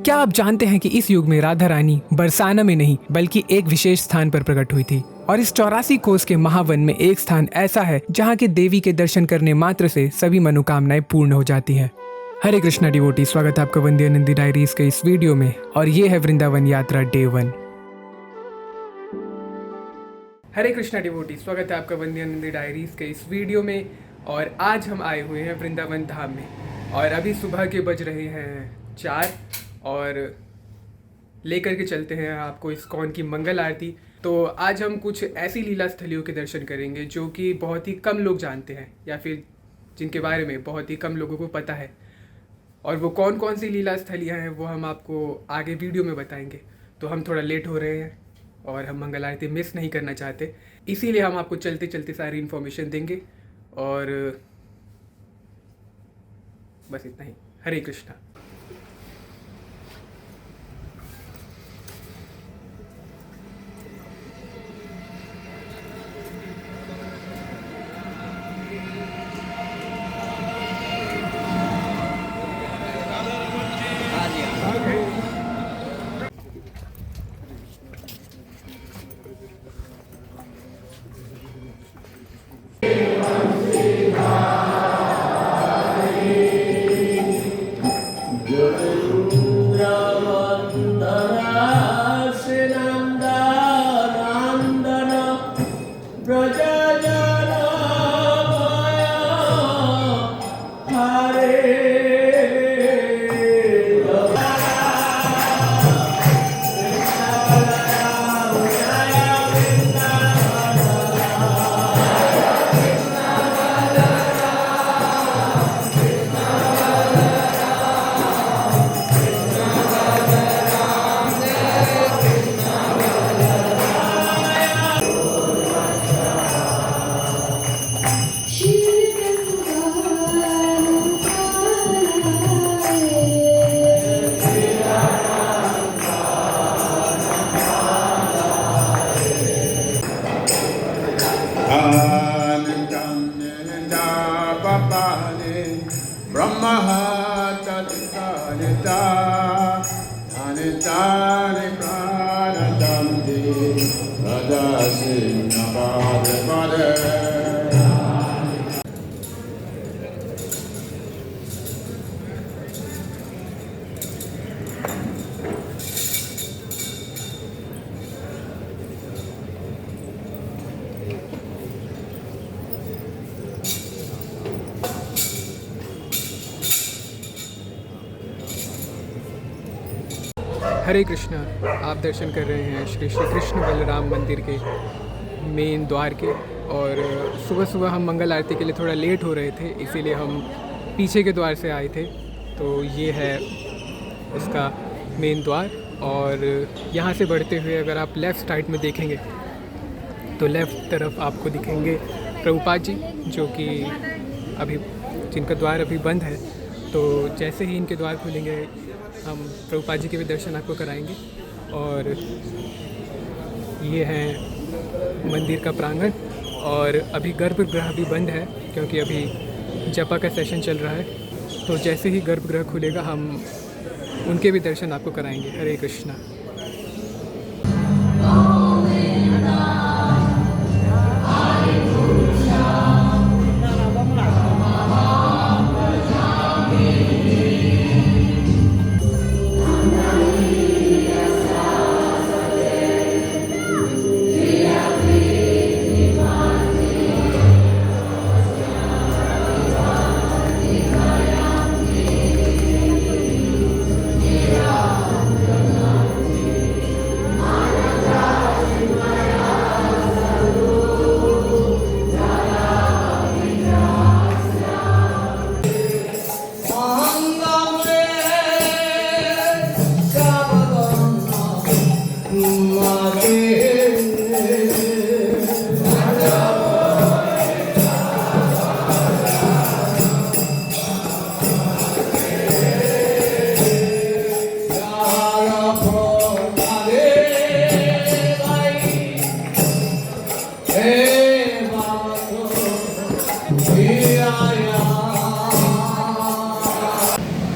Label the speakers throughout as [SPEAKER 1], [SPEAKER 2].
[SPEAKER 1] क्या आप जानते हैं कि इस युग में राधा रानी बरसाना में नहीं बल्कि एक विशेष स्थान पर प्रकट हुई थी। और इस 84 कोस के महावन में एक स्थान ऐसा है जहाँ के देवी के दर्शन करने मात्र से सभी मनोकामनाएं पूर्ण हो जाती हैं। हरे कृष्णा डिवोटी, स्वागत है आपका वंदे नंदी डायरीज के इस वीडियो में और ये है वृंदावन यात्रा डे 1। हरे कृष्णा डिवोटी, स्वागत है आपका वंदे नंदी डायरीज के इस वीडियो में। और आज हम आए हुए हैं वृंदावन धाम में और अभी सुबह के बज रहे हैं 4 और लेकर के चलते हैं आपको इस्कॉन की मंगल आरती। तो आज हम कुछ ऐसी लीला स्थलियों के दर्शन करेंगे जो कि बहुत ही कम लोग जानते हैं या फिर जिनके बारे में बहुत ही कम लोगों को पता है। और वो कौन कौन सी लीला स्थलियाँ हैं वो हम आपको आगे वीडियो में बताएंगे। तो हम थोड़ा लेट हो रहे हैं और हम मंगल आरती मिस नहीं करना चाहते, इसीलिए हम आपको चलते चलते सारी इन्फॉर्मेशन देंगे। और बस इतना ही। हरे कृष्णा। हरे कृष्णा। आप दर्शन कर रहे हैं श्री श्री कृष्ण बलराम मंदिर के मेन द्वार के। और सुबह सुबह हम मंगल आरती के लिए थोड़ा लेट हो रहे थे, इसीलिए हम पीछे के द्वार से आए थे। तो ये है इसका मेन द्वार। और यहाँ से बढ़ते हुए अगर आप लेफ़्ट साइड में देखेंगे तो लेफ़्ट तरफ आपको दिखेंगे प्रभुपाद जी, जो कि अभी जिनका द्वार अभी बंद है। तो जैसे ही इनके द्वार खुलेंगे हम प्रभुपाद जी के भी दर्शन आपको कराएंगे। और ये है मंदिर का प्रांगण। और अभी गर्भगृह भी बंद है क्योंकि अभी जपा का सेशन चल रहा है। तो जैसे ही गर्भगृह खुलेगा हम उनके भी दर्शन आपको कराएंगे। हरे कृष्णा।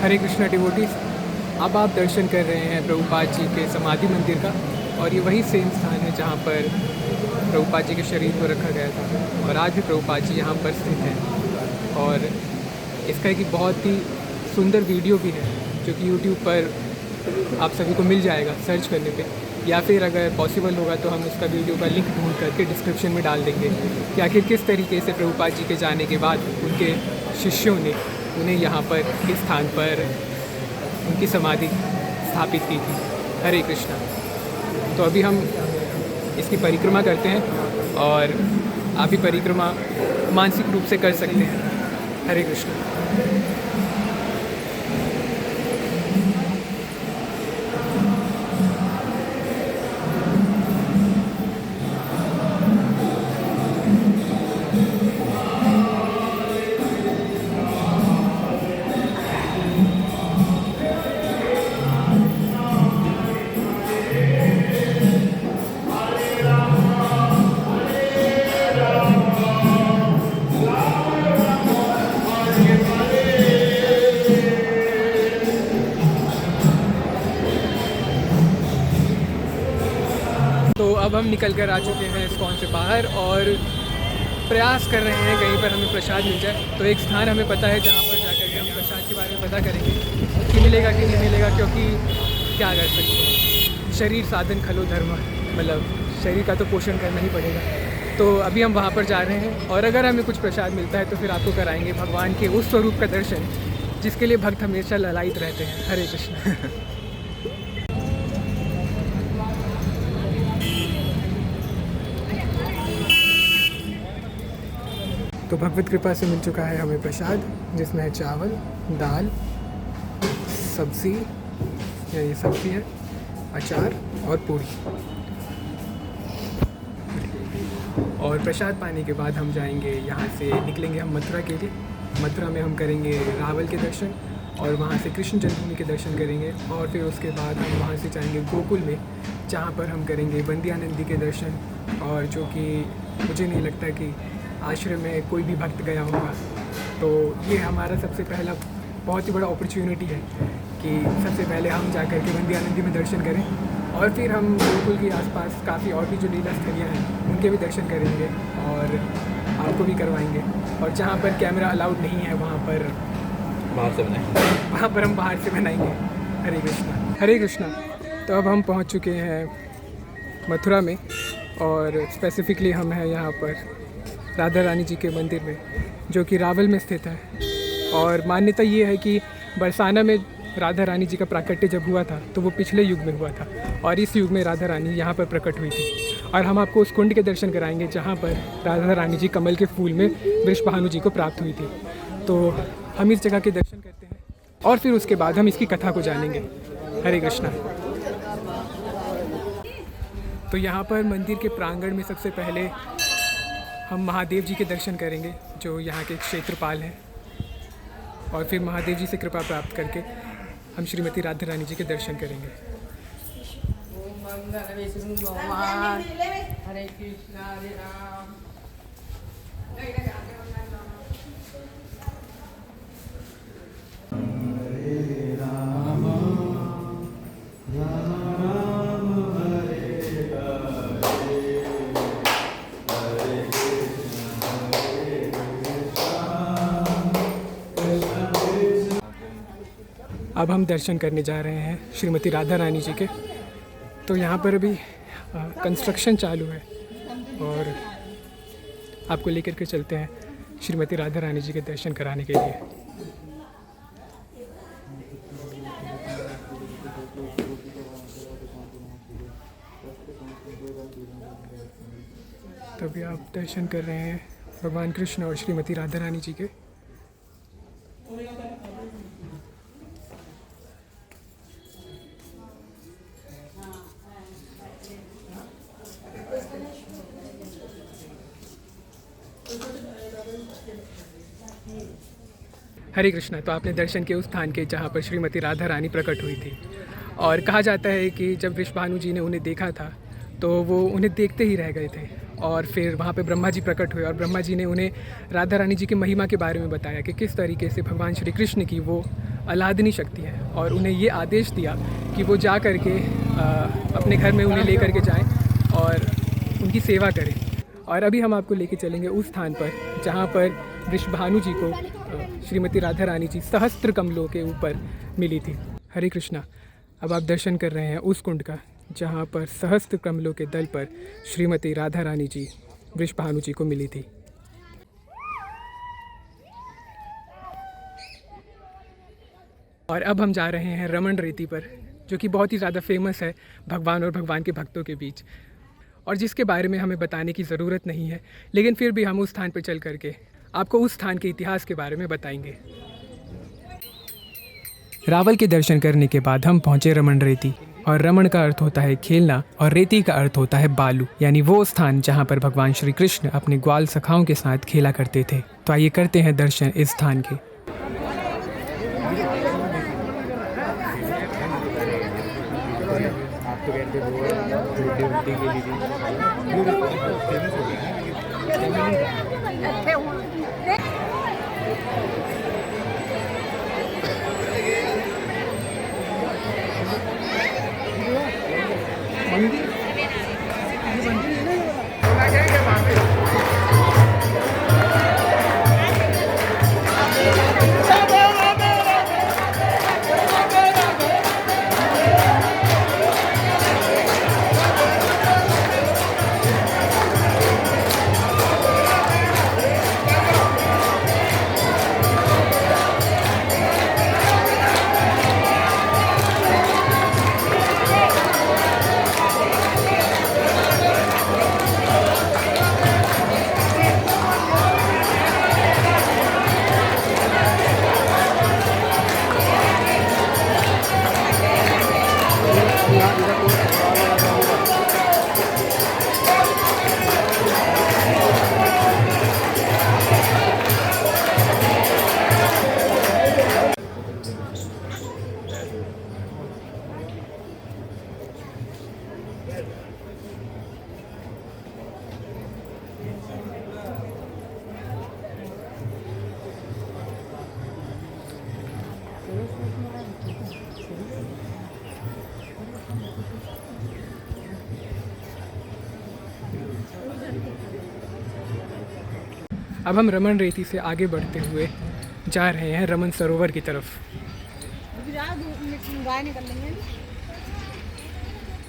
[SPEAKER 1] हरे कृष्णा डिवोटीज, अब आप दर्शन कर रहे हैं प्रभुपाद जी के समाधि मंदिर का, और ये वही सेम स्थान है जहाँ पर प्रभुपाद जी के शरीर को रखा गया था, और आज भी प्रभुपाद जी यहाँ पर स्थित हैं। और इसका एक बहुत ही सुंदर वीडियो भी है जो कि यूट्यूब पर आप सभी को मिल जाएगा सर्च करने पे, या फिर अगर पॉसिबल होगा तो हम उसका वीडियो का लिंक ढूंढ करके डिस्क्रिप्शन में डाल देंगे कि आखिर किस तरीके से प्रभुपाद जी के जाने के बाद उनके शिष्यों ने उन्हें यहाँ पर इस स्थान पर उनकी समाधि स्थापित की थी। हरे कृष्णा। तो अभी हम इसकी परिक्रमा करते हैं और आप भी परिक्रमा मानसिक रूप से कर सकते हैं। हरे कृष्णा। तो अब हम निकल कर आ चुके हैं इस्कॉन से बाहर और प्रयास कर रहे हैं कहीं पर हमें प्रसाद मिल जाए। तो एक स्थान हमें पता है जहाँ पर जाकर के हम प्रसाद के बारे में पता करेंगे कि मिलेगा कि नहीं मिलेगा, क्योंकि क्या कर सकते हैं, शरीर साधन खलो धर्म, मतलब शरीर का तो पोषण करना ही पड़ेगा। तो अभी हम वहाँ पर जा रहे हैं और अगर हमें कुछ प्रसाद मिलता है तो फिर आपको कराएंगे भगवान के उस स्वरूप का दर्शन जिसके लिए भक्त हमेशा ललायित रहते हैं। हरे कृष्ण। तो भगवत कृपा से मिल चुका है हमें प्रसाद, जिसमें है चावल, दाल, सब्ज़ी, या ये सब्ज़ी है, अचार और पूरी। और प्रसाद पाने के बाद हम जाएंगे यहाँ से, निकलेंगे हम मथुरा के लिए। मथुरा में हम करेंगे रावल के दर्शन और वहाँ से कृष्ण जन्मभूमि के दर्शन करेंगे, और फिर उसके बाद हम वहाँ से जाएंगे गोकुल में, जहाँ पर हम करेंगे बंदियानंदी के दर्शन। और जो कि मुझे नहीं लगता कि आश्रम में कोई भी भक्त गया होगा, तो ये हमारा सबसे पहला बहुत ही बड़ा अपॉर्चुनिटी है कि सबसे पहले हम जाकर के बंदियानंदी में दर्शन करें, और फिर हम गोकुल के आसपास काफ़ी और भी जो लीला स्थलियाँ हैं उनके भी दर्शन करेंगे और आपको भी करवाएंगे। और जहाँ पर कैमरा अलाउड नहीं है वहाँ पर
[SPEAKER 2] बाहर से बनाएंगे,
[SPEAKER 1] वहाँ पर हम बाहर से बनाएंगे। हरे कृष्णा। हरे कृष्णा। तो अब हम पहुँच चुके हैं मथुरा में, और स्पेसिफिकली हम हैं यहाँ पर राधा रानी जी के मंदिर में, जो कि रावल में स्थित है। और मान्यता ये है कि बरसाना में राधा रानी जी का प्राकट्य जब हुआ था तो वो पिछले युग में हुआ था, और इस युग में राधा रानी यहाँ पर प्रकट हुई थी। और हम आपको उस कुंड के दर्शन कराएंगे जहाँ पर राधा रानी जी कमल के फूल में वृषभानु जी को प्राप्त हुई थी। तो हम इस जगह के दर्शन करते हैं और फिर उसके बाद हम इसकी कथा को जानेंगे। हरे कृष्णा। तो यहाँ पर मंदिर के प्रांगण में सबसे पहले हम महादेव जी के दर्शन करेंगे, जो यहाँ के क्षेत्रपाल हैं, और फिर महादेव जी से कृपा प्राप्त करके हम श्रीमती राधा रानी जी के दर्शन करेंगे।
[SPEAKER 3] ओम मंगल विष्णु भगवान। हरे कृष्णा हरे राम।
[SPEAKER 1] अब हम दर्शन करने जा रहे हैं श्रीमती राधा रानी जी के। तो यहाँ पर अभी कंस्ट्रक्शन चालू है और आपको लेकर के चलते हैं श्रीमती राधा रानी जी के दर्शन कराने के लिए। तभी आप दर्शन कर रहे हैं भगवान कृष्ण और श्रीमती राधा रानी जी के। हरे कृष्णा। तो आपने दर्शन किए उस स्थान के जहाँ पर श्रीमती राधा रानी प्रकट हुई थी, और कहा जाता है कि जब वृषभानु जी ने उन्हें देखा था तो वो उन्हें देखते ही रह गए थे, और फिर वहाँ पे ब्रह्मा जी प्रकट हुए और ब्रह्मा जी ने उन्हें राधा रानी जी की महिमा के बारे में बताया कि किस तरीके से भगवान श्री कृष्ण की वो अलादनी शक्ति है और उन्हें ये आदेश दिया कि वो जा कर के अपने घर में उन्हें ले कर के जाएँ और उनकी सेवा करें। और अभी हम आपको लेके चलेंगे उस स्थान पर जहाँ पर वृषभानु जी को श्रीमती राधा रानी जी सहस्त्र कमलों के ऊपर मिली थी। हरे कृष्णा। अब आप दर्शन कर रहे हैं उस कुंड का जहाँ पर सहस्त्र कमलों के दल पर श्रीमती राधा रानी जी वृषभानु जी को मिली थी। और अब हम जा रहे हैं रमन रेती पर, जो कि बहुत ही ज़्यादा फेमस है भगवान और भगवान के भक्तों के बीच, और जिसके बारे में हमें बताने की ज़रूरत नहीं है, लेकिन फिर भी हम उस स्थान पर चल करके आपको उस स्थान के इतिहास के बारे में बताएंगे। रावल के दर्शन करने के बाद हम पहुँचे रमन रेती, और रमन का अर्थ होता है खेलना और रेती का अर्थ होता है बालू, यानी वो स्थान जहाँ पर भगवान श्री कृष्ण अपने ग्वाल सखाओं के साथ खेला करते थे। तो आइए करते हैं दर्शन इस स्थान के। अब हम रमन रेती से आगे बढ़ते हुए जा रहे हैं रमन सरोवर की तरफ।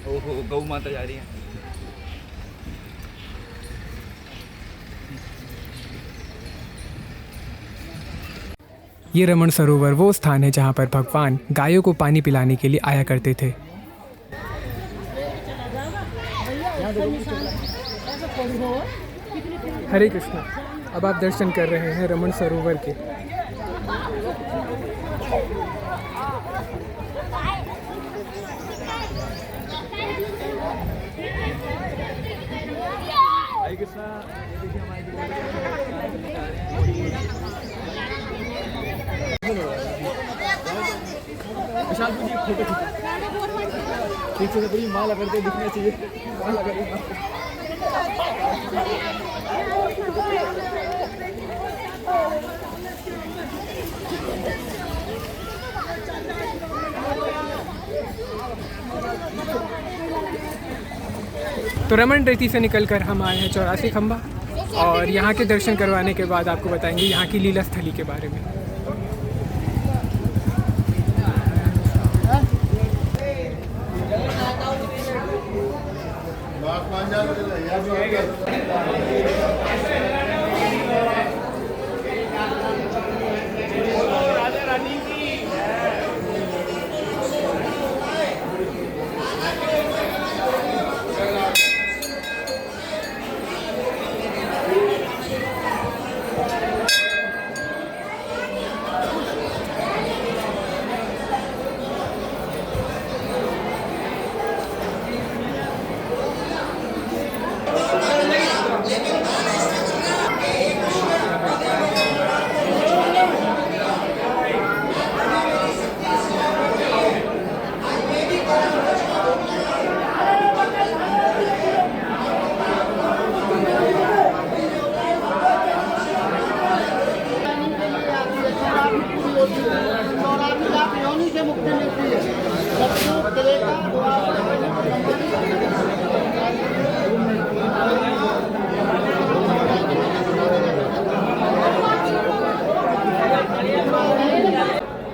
[SPEAKER 2] ओहो, गौ माता जा रही है।
[SPEAKER 1] ये रमन सरोवर वो स्थान है जहाँ पर भगवान गायों को पानी पिलाने के लिए आया करते थे। हरे कृष्णा। अब आप दर्शन कर रहे हैं रमन सरोवर के।
[SPEAKER 2] विशाल जी फोटो ठीक से पूरी माला करके दिखना चाहिए। माला करके
[SPEAKER 1] तो रमन रेती से निकलकर हम आए हैं 84 खंबा, और यहाँ के दर्शन करवाने के बाद आपको बताएंगे यहाँ की लीला स्थली के बारे में।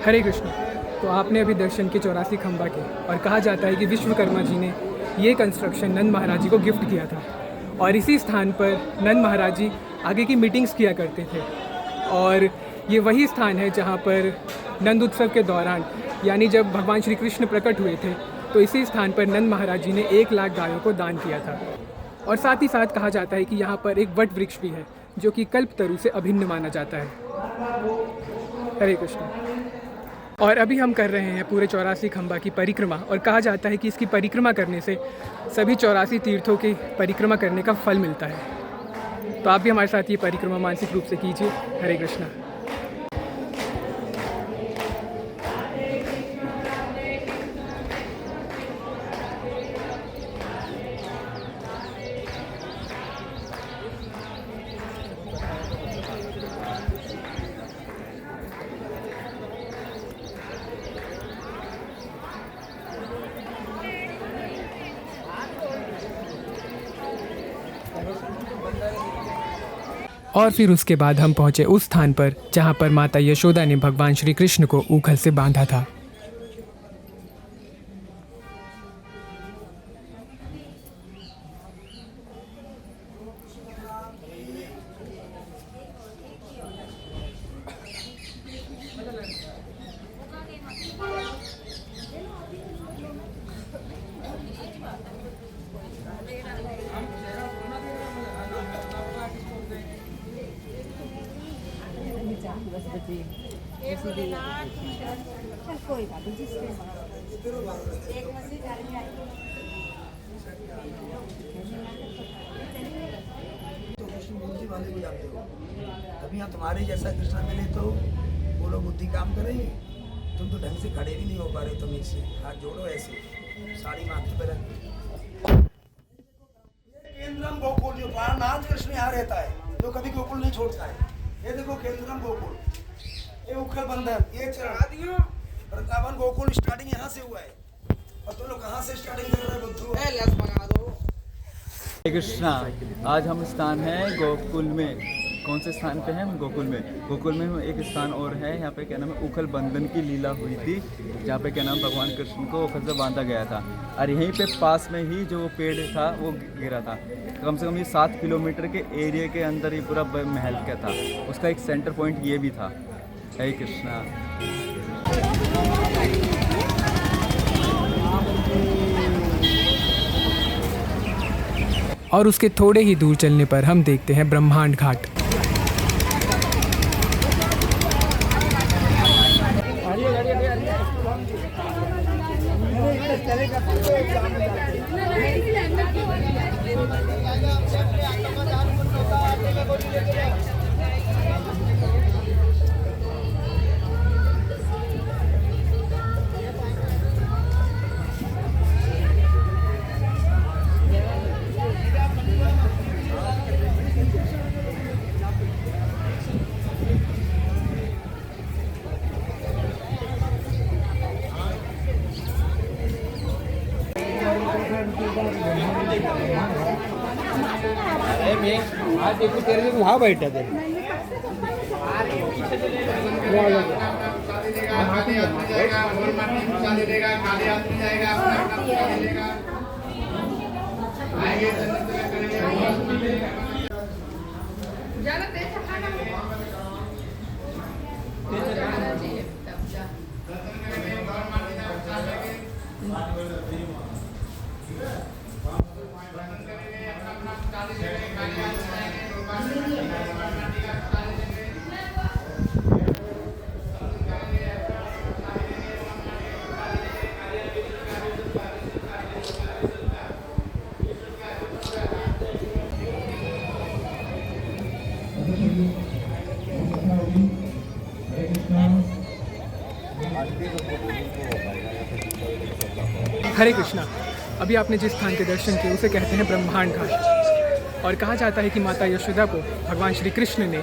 [SPEAKER 1] हरे कृष्ण। तो आपने अभी दर्शन के 84 खंबा के, और कहा जाता है कि विश्वकर्मा जी ने ये कंस्ट्रक्शन नंद महाराज जी को गिफ्ट किया था, और इसी स्थान पर नंद महाराज जी आगे की मीटिंग्स किया करते थे। और ये वही स्थान है जहाँ पर नंद उत्सव के दौरान, यानी जब भगवान श्री कृष्ण प्रकट हुए थे, तो इसी स्थान पर नंद महाराज जी ने 1 लाख गायों को दान किया था। और साथ ही साथ कहा जाता है कि यहाँ पर एक वट वृक्ष भी है जो कि कल्पतरु से अभिन्न माना जाता है। हरे कृष्ण। और अभी हम कर रहे हैं पूरे 84 खंबा की परिक्रमा, और कहा जाता है कि इसकी परिक्रमा करने से सभी 84 तीर्थों की परिक्रमा करने का फल मिलता है। तो आप भी हमारे साथ ये परिक्रमा मानसिक रूप से कीजिए। हरे कृष्णा। और फिर उसके बाद हम पहुँचे उस स्थान पर जहाँ पर माता यशोदा ने भगवान श्री कृष्ण को ऊखल से बांधा था।
[SPEAKER 4] वाले को जानते हो, कभी यहाँ तुम्हारे जैसा कृष्णा मिले तो वो लोग बुद्धि काम करेंगे। तुम तो ढंग से खड़े भी नहीं हो पा रहे, तुम इससे हाथ जोड़ो ऐसे, साड़ी माथे पे रख। केंद्रम गोकुल, जो प्राणनाथ कृष्ण यहाँ रहता है, जो कभी गोकुल नहीं छोड़ता है। ये देखो केंद्रम गोकुल, ये उखल बंधन, ये चरण वृंदावन गोकुल स्टार्टिंग यहाँ से हुआ है। और तुम लोग कहाँ से स्टार्टिंग कर रहे हो बुद्धू?
[SPEAKER 2] हरे कृष्णा। आज हम स्थान है गोकुल में। कौन से स्थान पे हैं हम? गोकुल में। गोकुल में हम एक स्थान और है, यहाँ पे क्या नाम है, उखल बंधन की लीला हुई थी, जहाँ पे क्या नाम भगवान कृष्ण को उखल से बांधा गया था। और यहीं पे पास में ही जो पेड़ था वो गिरा था। कम से कम ये 7 किलोमीटर के एरिया के अंदर ये पूरा महल क्या था, उसका एक सेंटर पॉइंट ये भी था। हरे कृष्णा।
[SPEAKER 1] और उसके थोड़े ही दूर चलने पर हम देखते हैं ब्रह्मांड घाट।
[SPEAKER 2] वहाँ बैठा थे। हरे कृष्णा। अभी आपने जिस स्थान के दर्शन किए उसे कहते हैं ब्रह्मांड घाट, और कहा जाता है कि माता यशोदा को भगवान श्री कृष्ण ने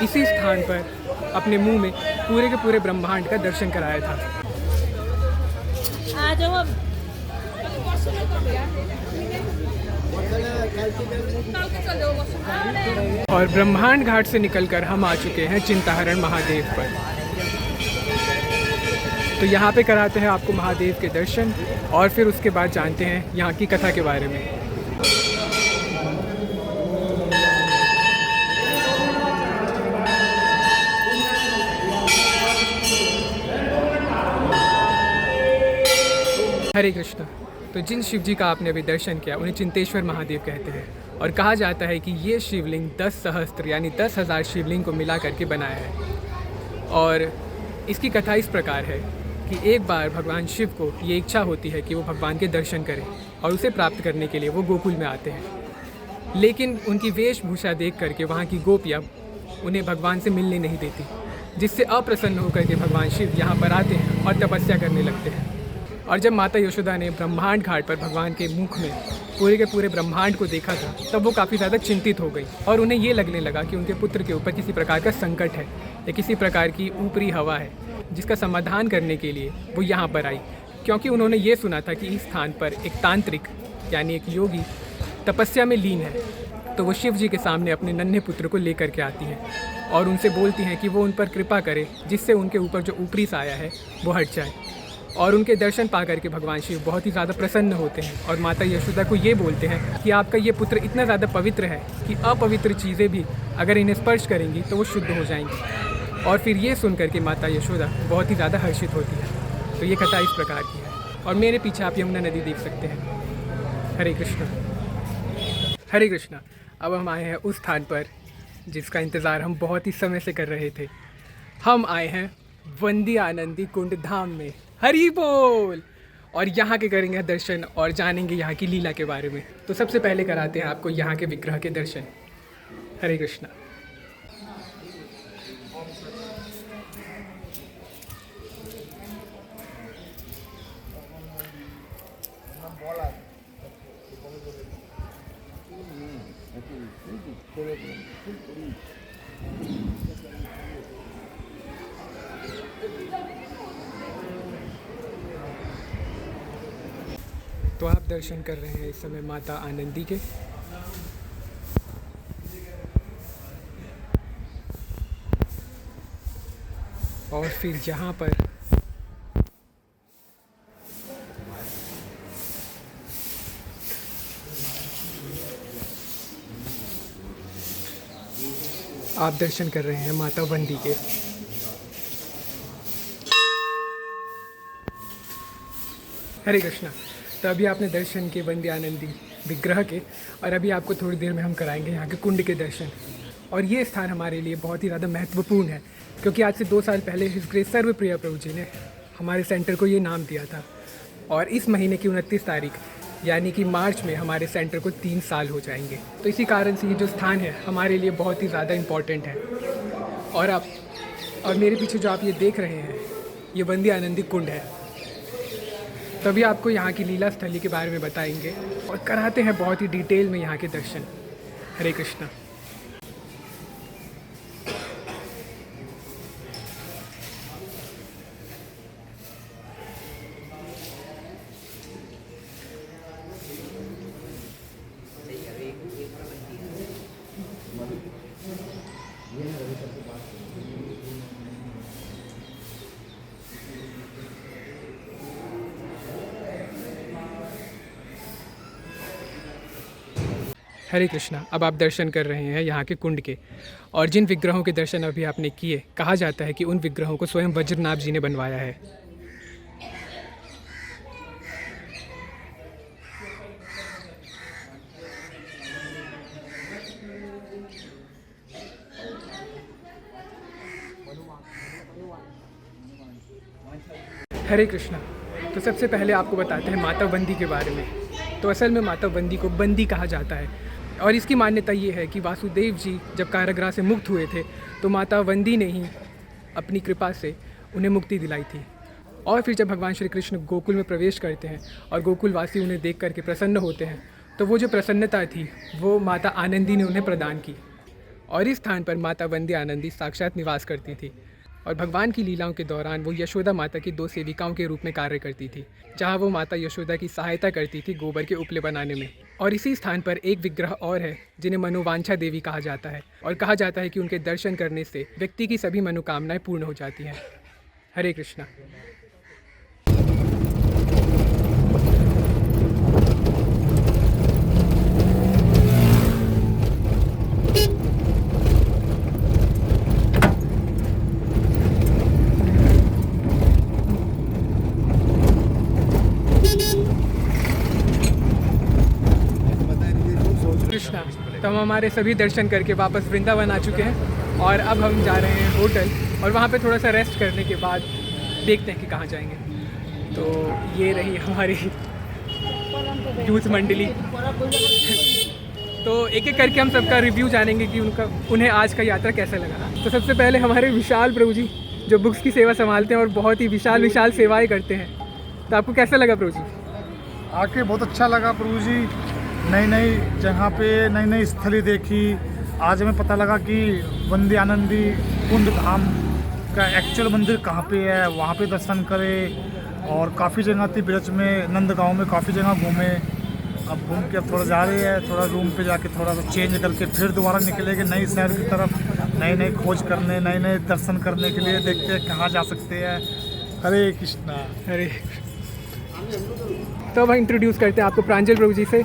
[SPEAKER 2] इसी स्थान पर अपने मुंह में पूरे के पूरे ब्रह्मांड का दर्शन कराया था। और ब्रह्मांड घाट से निकलकर हम आ चुके हैं चिंताहरण महादेव पर।
[SPEAKER 1] तो यहाँ पे कराते हैं आपको महादेव के दर्शन और फिर उसके बाद जानते हैं यहाँ की कथा के बारे में। हरे कृष्णा। तो जिन शिव जी का आपने अभी दर्शन किया उन्हें चिंतेश्वर महादेव कहते हैं और कहा जाता है कि ये शिवलिंग 10 सहस्त्र यानी 10,000 शिवलिंग को मिला करके बनाया है। और इसकी कथा इस प्रकार है कि एक बार भगवान शिव को ये इच्छा होती है कि वो भगवान के दर्शन करें और उसे प्राप्त करने के लिए वो गोकुल में आते हैं। लेकिन उनकी वेशभूषा देख करके वहाँ की गोपियाँ उन्हें भगवान से मिलने नहीं देती, जिससे अप्रसन्न होकर के भगवान शिव यहाँ पर आते हैं और तपस्या करने लगते हैं। और जब माता यशोदा ने ब्रह्मांड घाट पर भगवान के मुख में पूरे के पूरे ब्रह्मांड को देखा था, तब वो काफ़ी ज़्यादा चिंतित हो गई और उन्हें ये लगने लगा कि उनके पुत्र के ऊपर किसी प्रकार का संकट है या किसी प्रकार की ऊपरी हवा है, जिसका समाधान करने के लिए वो यहाँ पर आई। क्योंकि उन्होंने ये सुना था कि इस स्थान पर एक तांत्रिक यानी एक योगी तपस्या में लीन है, तो वो शिव जी के सामने अपने नन्हे पुत्र को लेकर के आती हैं और उनसे बोलती हैं कि वो उन पर कृपा करे, जिससे उनके ऊपर जो ऊपरी साया है वो हट जाए। और उनके दर्शन पा करके भगवान शिव बहुत ही ज़्यादा प्रसन्न होते हैं और माता यशोदा को ये बोलते हैं कि आपका ये पुत्र इतना ज़्यादा पवित्र है कि अपवित्र चीज़ें भी अगर इन्हें स्पर्श करेंगी तो वो शुद्ध हो जाएंगी। और फिर ये सुन करके माता यशोदा बहुत ही ज़्यादा हर्षित होती है। तो ये कथा इस प्रकार की है और मेरे पीछे आप यमुना नदी देख सकते हैं। हरे कृष्णा। हरे कृष्णा। अब हम आए हैं उस स्थान पर जिसका इंतज़ार हम बहुत ही समय से कर रहे थे। हम आए हैं वंदी आनंदी कुंड धाम में। हरि बोल। और यहाँ के करेंगे दर्शन और जानेंगे यहाँ की लीला के बारे में। तो सबसे पहले कराते हैं आपको यहाँ के विग्रह के दर्शन। हरे कृष्णा। तो आप दर्शन कर रहे हैं इस समय माता आनंदी के। और फिर यहाँ पर आप दर्शन कर रहे हैं माता वंदी के। हरे कृष्णा। तो अभी आपने दर्शन किए वंदी आनंदी विग्रह के और अभी आपको थोड़ी देर में हम कराएंगे यहाँ के कुंड के दर्शन। और ये स्थान हमारे लिए बहुत ही ज़्यादा महत्वपूर्ण है क्योंकि आज से 2 साल पहले हिज ग्रेस सर्वप्रिय प्रभु जी ने हमारे सेंटर को ये नाम दिया था और इस महीने की 29 तारीख यानी कि मार्च में हमारे सेंटर को 3 साल हो जाएंगे। तो इसी कारण से ये जो स्थान है हमारे लिए बहुत ही ज़्यादा इम्पॉर्टेंट है। और मेरे पीछे जो आप ये देख रहे हैं ये वंदी आनंदी कुंड है। तभी आपको यहाँ की लीला स्थली के बारे में बताएंगे और कराते हैं बहुत ही डिटेल में यहाँ के दर्शन। हरे कृष्णा। हरे कृष्णा। अब आप दर्शन कर रहे हैं यहाँ के कुंड के और जिन विग्रहों के दर्शन अभी आपने किए, कहा जाता है कि उन विग्रहों को स्वयं वज्रनाभ जी ने बनवाया है। हरे कृष्णा। तो सबसे पहले आपको बताते हैं माता वंदी के बारे में। तो असल में माता वंदी को बंदी कहा जाता है और इसकी मान्यता ये है कि वासुदेव जी जब कारागृह से मुक्त हुए थे तो माता वंदी ने ही अपनी कृपा से उन्हें मुक्ति दिलाई थी। और फिर जब भगवान श्री कृष्ण गोकुल में प्रवेश करते हैं और गोकुलवासी उन्हें देख करके प्रसन्न होते हैं तो वो जो प्रसन्नता थी वो माता आनंदी ने उन्हें प्रदान की और इस स्थान पर माता वंदी आनंदी साक्षात निवास करती थी। और भगवान की लीलाओं के दौरान वो यशोदा माता की 2 सेविकाओं के रूप में कार्य करती थी, जहाँ वो माता यशोदा की सहायता करती थी गोबर के उपले बनाने में। और इसी स्थान पर एक विग्रह और है जिन्हें मनोवांछा देवी कहा जाता है और कहा जाता है कि उनके दर्शन करने से व्यक्ति की सभी मनोकामनाएं पूर्ण हो जाती हैं। हरे कृष्णा। हमारे सभी दर्शन करके वापस वृंदावन आ चुके हैं और अब हम जा रहे हैं होटल और वहाँ पे थोड़ा सा रेस्ट करने के बाद देखते हैं कि कहाँ जाएंगे। तो ये रही हमारी यूथ मंडली। तो एक एक करके हम सबका रिव्यू जानेंगे कि उन्हें आज का यात्रा कैसा लगा। तो सबसे पहले हमारे विशाल प्रभु जी जो बुक्स की सेवा संभालते हैं और बहुत ही विशाल सेवाएं करते हैं। तो आपको कैसा लगा प्रभु जी?
[SPEAKER 5] आके बहुत अच्छा लगा प्रभु जी। नई नई जगह पे नई नई स्थली देखी। आज हमें पता लगा कि वंदे आनंदी कुंड धाम का एक्चुअल मंदिर कहाँ पे है, वहाँ पे दर्शन करें। और काफ़ी जगह थी ब्रज में, नंदगांव में काफ़ी जगह घूमे। अब घूम के अब थोड़ा जा रहे हैं, थोड़ा रूम पे जाके थोड़ा सा चेंज करके फिर दोबारा निकलेंगे नई शहर की तरफ, नई नई खोज करने, नए नए दर्शन करने के लिए। देखते हैं कहाँ जा सकते हैं। हरे कृष्णा।
[SPEAKER 1] अरे तो अब इंट्रोड्यूस करते हैं आपको प्रांजल प्रभु जी से,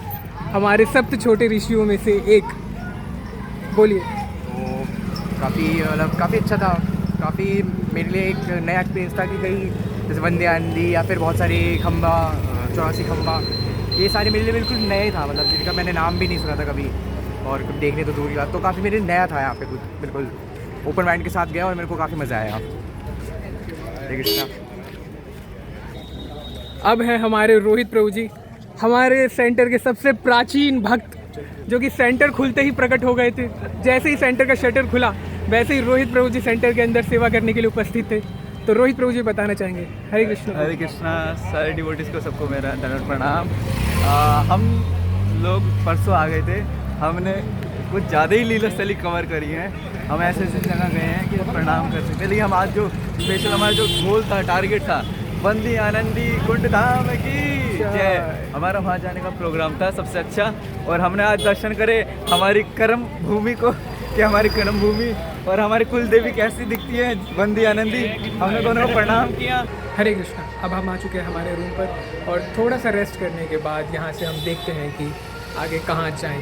[SPEAKER 1] हमारे सप्त छोटे ऋषियों में से एक। बोलिए।
[SPEAKER 6] तो काफ़ी अच्छा था। काफ़ी मेरे लिए एक नया एक्सपीरियंस था कि कहीं जैसे वंदे आनंदी या फिर बहुत सारे खंबा, 84 खंबा, ये सारे मेरे लिए बिल्कुल नए था, मतलब जिनका मैंने नाम भी नहीं सुना था कभी और कभी देखने तो दूर की बात। तो काफ़ी मेरे लिए नया था यहाँ पे, कुछ बिल्कुल ओपन माइंड के साथ गया और मेरे को काफ़ी मज़ा आया।
[SPEAKER 1] अब है हमारे रोहित प्रभु जी, हमारे सेंटर के सबसे प्राचीन भक्त, जो कि सेंटर खुलते ही प्रकट हो गए थे। जैसे ही सेंटर का शटर खुला वैसे ही रोहित प्रभु जी सेंटर के अंदर सेवा करने के लिए उपस्थित थे। तो रोहित प्रभु जी बताना चाहेंगे। हरे कृष्णा।
[SPEAKER 2] हरे कृष्णा। सारे डिवोटीज़ को सबको मेरा दंडवत प्रणाम। हम लोग परसों आ गए थे, हमने कुछ ज़्यादा ही लीला स्थली कवर करी है। हम ऐसे ऐसे जगह गए हैं कि प्रणाम कर सकते हैं, लेकिन हम आज जो स्पेशल हमारा जो गोल था, टारगेट था, वंदे आनंदी कुंड धाम की जय, हमारा वहाँ जाने का प्रोग्राम था सबसे अच्छा। और हमने आज दर्शन करे हमारी कर्म भूमि को, कि हमारी कर्म भूमि और हमारी कुल देवी कैसी दिखती है, वंदे आनंदी। हमने दोनों को प्रणाम किया।
[SPEAKER 1] हरे कृष्णा। अब हम आ चुके हैं हमारे रूम पर और थोड़ा सा रेस्ट करने के बाद यहाँ से हम देखते हैं कि आगे कहाँ जाएंगे।